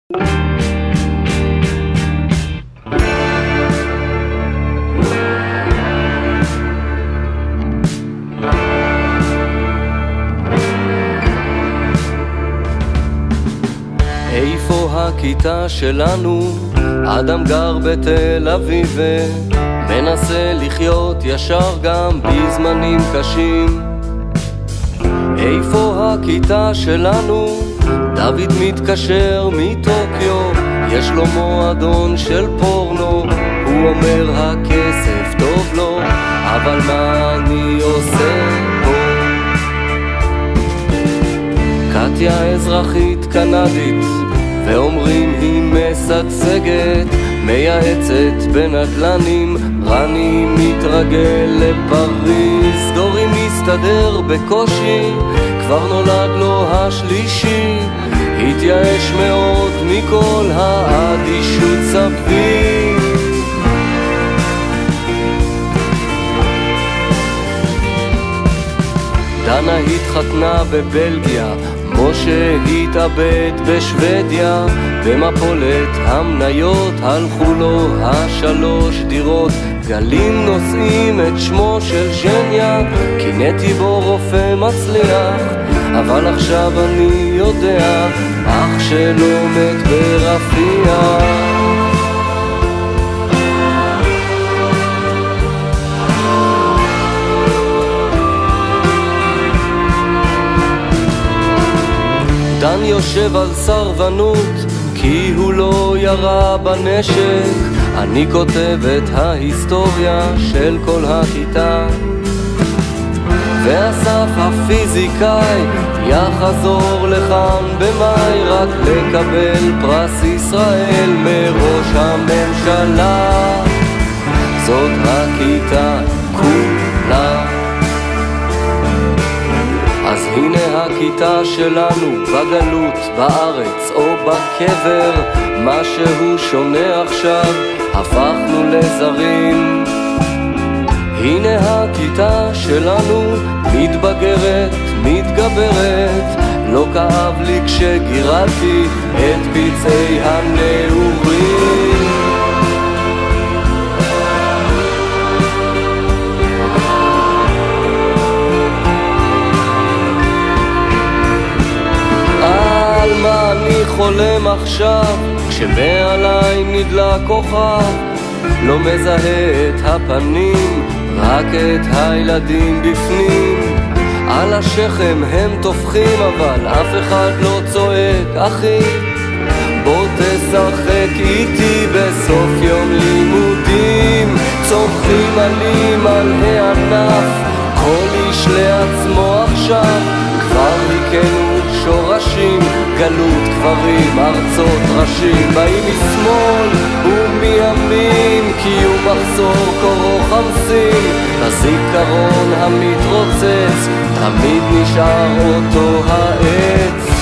איפה הכיתה שלנו? אדם גר בתל אביב ומנסה לחיות ישר גם בזמנים קשים. איפה הכיתה שלנו? דוד מתקשר מטוקיו, יש לו מועדון של פורנו. הוא אומר הכסף טוב לו, אבל מה אני עושה פה? קטיה אזרחית קנדית ואומרים היא משגשגת, מייעצת בנדלנים, רני מתרגל לפריז. דורי מסתדר בקושי, כבר נולד לו השלישי, התייאש מאוד מכל האדישות סביב. דנה התחתנה בבלגיה, משה התאבד בשוודיה, במפולת המניות הלכו לו 3 דירות. גלים נושאים את שמו של ז'ניה, קינאתי בו רופא מצליח, אבל עכשיו אני יודע, אח שלו מת ברפיח. דן יושב על סרבנות כי הוא לא ירה בנשק. אני כותב את ההיסטוריה של כל הכיתה, ואסף הפיזיקאי יחזור לכאן במאי רק לקבל פרס ישראל מראש הממשלה. זאת הכיתה כולה. אז הנה הכיתה שלנו, בגלות, בארץ או בקבר. משהו שונה עכשיו, הפכנו לזרים. הנה הכיתה שלנו, מתבגרת, מתגברת. לא כאב לי כשגירלתי את פצעי הנעורים. מה אני חולם עכשיו כשמעליי נדלק כוכב? לא מזהה את הפנים, רק את הילדים בפנים. על השכם הם תופחים אבל אף אחד לא צועק אחי, בוא תשחק איתי בסוף יום לימודים. צורכים עלים על הענף, כל איש לעצמו עכשיו. כבר היכנו שורשים, גלות קברים, ארצות ראשים. באים משמאל ומימין, קיום מחסור קורו חמסין. הזיכרון המתרוצץ, תמיד נשאר אותו העץ.